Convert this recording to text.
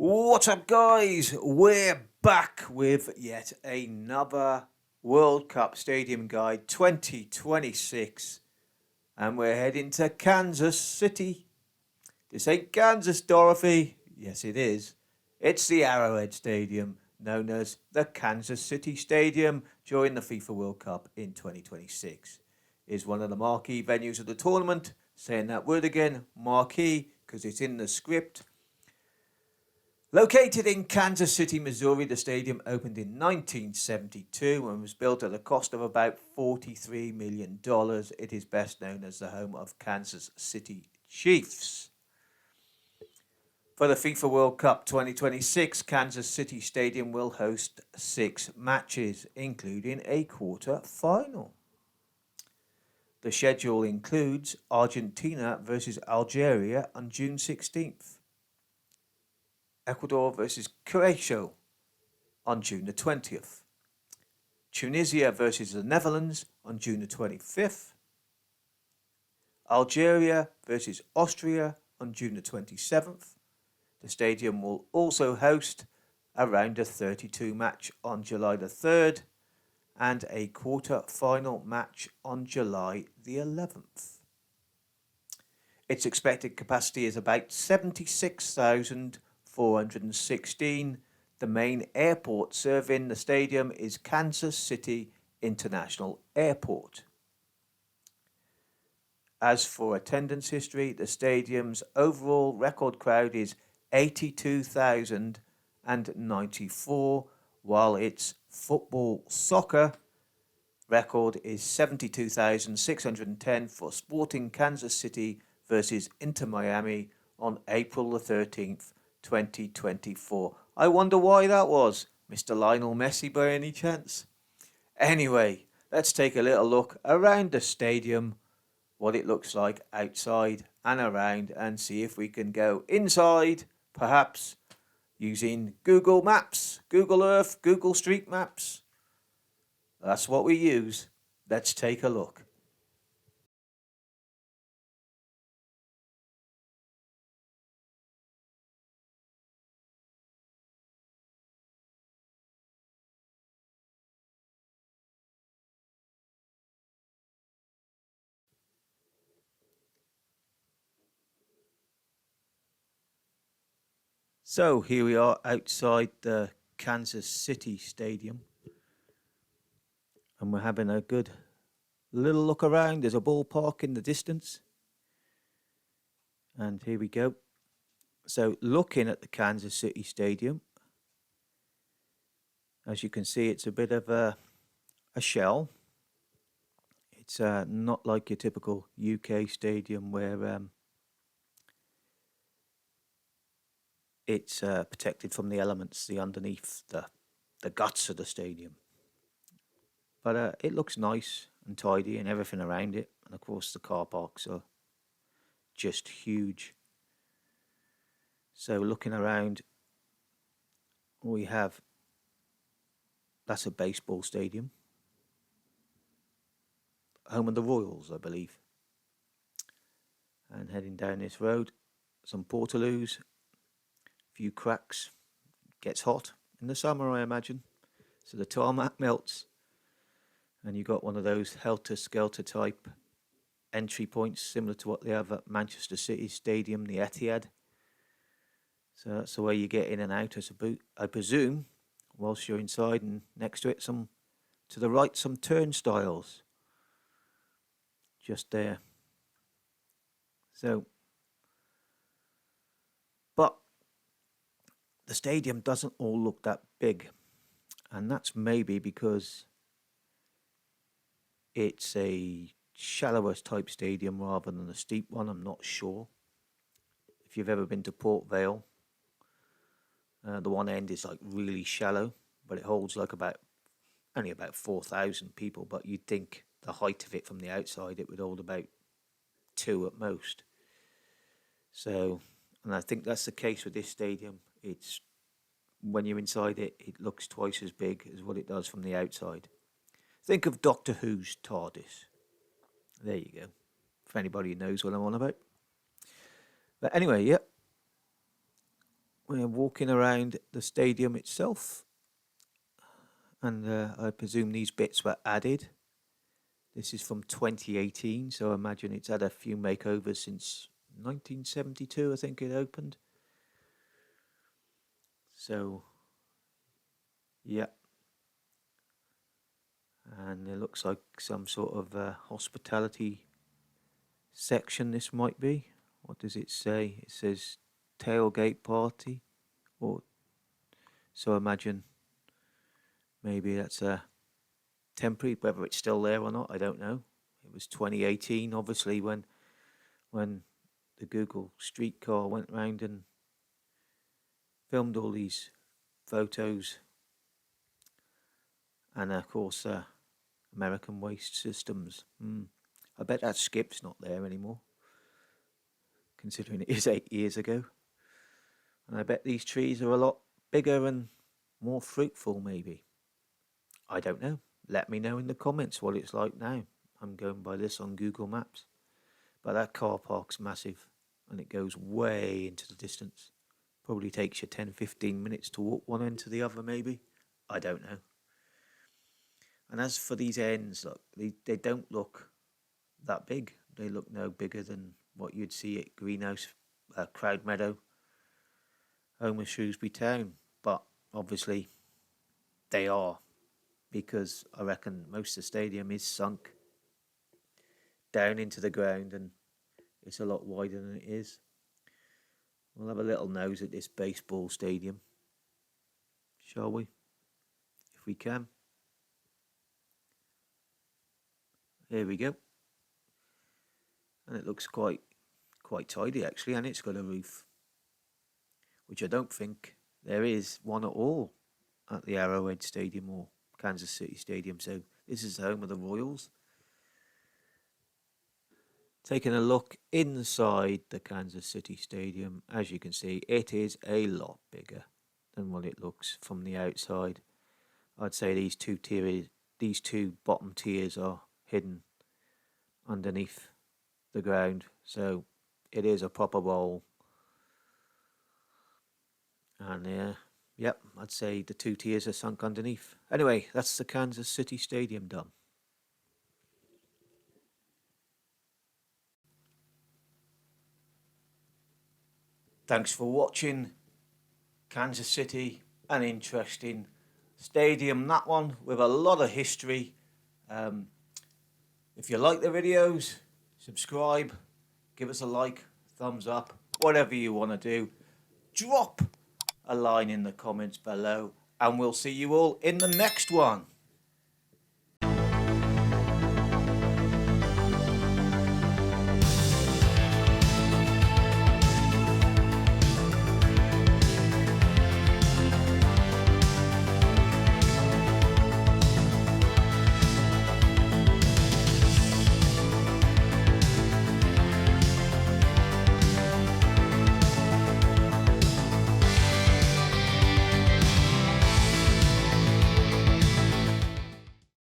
What's up, guys? We're back with yet another World Cup Stadium Guide 2026, and we're heading to Kansas City. This ain't Kansas, Dorothy. Yes, it is. It's the Arrowhead Stadium, known as the Kansas City Stadium during the FIFA World Cup in 2026. Is one of the marquee venues of the tournament. Saying that word again, marquee, because it's in the script. Located in Kansas City, Missouri, the stadium opened in 1972 and was built at a cost of about $43 million. It is best known as the home of Kansas City Chiefs. For the FIFA World Cup 2026, Kansas City Stadium will host 6 matches, including a quarter-final. The schedule includes Argentina versus Algeria on June 16th. Ecuador versus Croatia on June the 20th. Tunisia versus the Netherlands on June the 25th. Algeria versus Austria on June the 27th. The stadium will also host a round of 32 match on July the 3rd and a quarter-final match on July the 11th. Its expected capacity is about 76,416. The main airport serving the stadium is Kansas City International Airport. As for attendance history, the stadium's overall record crowd is 82,094, while its football soccer record is 72,610 for Sporting Kansas City versus Inter Miami on April the 13th, 2024. I wonder why that was. Mr. Lionel Messi by any chance? Anyway, let's take a little look around the stadium, what it looks like outside and around, and see if we can go inside, perhaps using Google Maps, Google Earth, Google Street Maps. That's what we use. Let's take a look. So here we are outside the Kansas City Stadium, and we're having a good little look around. There's a ballpark in the distance, and here we go. So looking at the Kansas City Stadium, as you can see, it's a bit of a shell. It's not like your typical UK stadium where it's protected from the elements, the underneath, the guts of the stadium. But it looks nice and tidy and everything around it. And of course the car parks are just huge. So looking around, we have, that's a baseball stadium. Home of the Royals, I believe. And heading down this road, some portaloos, few cracks. Gets hot in the summer, I imagine. So the tarmac melts. And you've got one of those helter-skelter type entry points, similar to what they have at Manchester City Stadium, the Etihad. So that's the way you get in and out, I presume, whilst you're inside, and next to it, to the right, some turnstiles. Just there. So, but the stadium doesn't all look that big, and that's maybe because it's a shallower type stadium rather than a steep one. I'm not sure. If you've ever been to Port Vale, the one end is like really shallow, but it holds like only about 4,000 people. But you'd think the height of it from the outside, it would hold about 2 at most. So, and I think that's the case with this stadium. It's, when you're inside it, it looks twice as big as what it does from the outside. Think of Doctor Who's TARDIS. There you go. For anybody who knows what I'm on about. But anyway, yeah. We're walking around the stadium itself, and I presume these bits were added. This is from 2018, so I imagine it's had a few makeovers since 1972, I think it opened. So, yeah. And it looks like some sort of hospitality section this might be. What does it say? It says tailgate party. Or so I imagine maybe that's a temporary, whether it's still there or not, I don't know. It was 2018, obviously, when the Google streetcar went round and filmed all these photos. And of course, American Waste Systems. I bet that skip's not there anymore, considering it is 8 years ago. And I bet these trees are a lot bigger and more fruitful, maybe. I don't know. Let me know in the comments what it's like now. I'm going by this on Google Maps. But that car park's massive, and it goes way into the distance. Probably takes you 10-15 minutes to walk one end to the other, maybe. I don't know. And as for these ends, look, they don't look that big. They look no bigger than what you'd see at Greenhouse, Crowd Meadow, home of Shrewsbury Town. But obviously they are, because I reckon most of the stadium is sunk down into the ground and it's a lot wider than it is. We'll have a little nose at this baseball stadium, shall we? If we can. Here we go. And it looks quite tidy actually, and it's got a roof, which I don't think there is one at all at the Arrowhead Stadium or Kansas City Stadium. So this is the home of the Royals. Taking a look inside the Kansas City Stadium, as you can see, it is a lot bigger than what it looks from the outside. I'd say these two bottom tiers are hidden underneath the ground, so it is a proper bowl. And yep, I'd say the 2 tiers are sunk underneath. Anyway, that's the Kansas City Stadium done. Thanks for watching. Kansas City, an interesting stadium, that one, with a lot of history. If you like the videos, subscribe, give us a like, thumbs up, whatever you want to do. Drop a line in the comments below, and we'll see you all in the next one.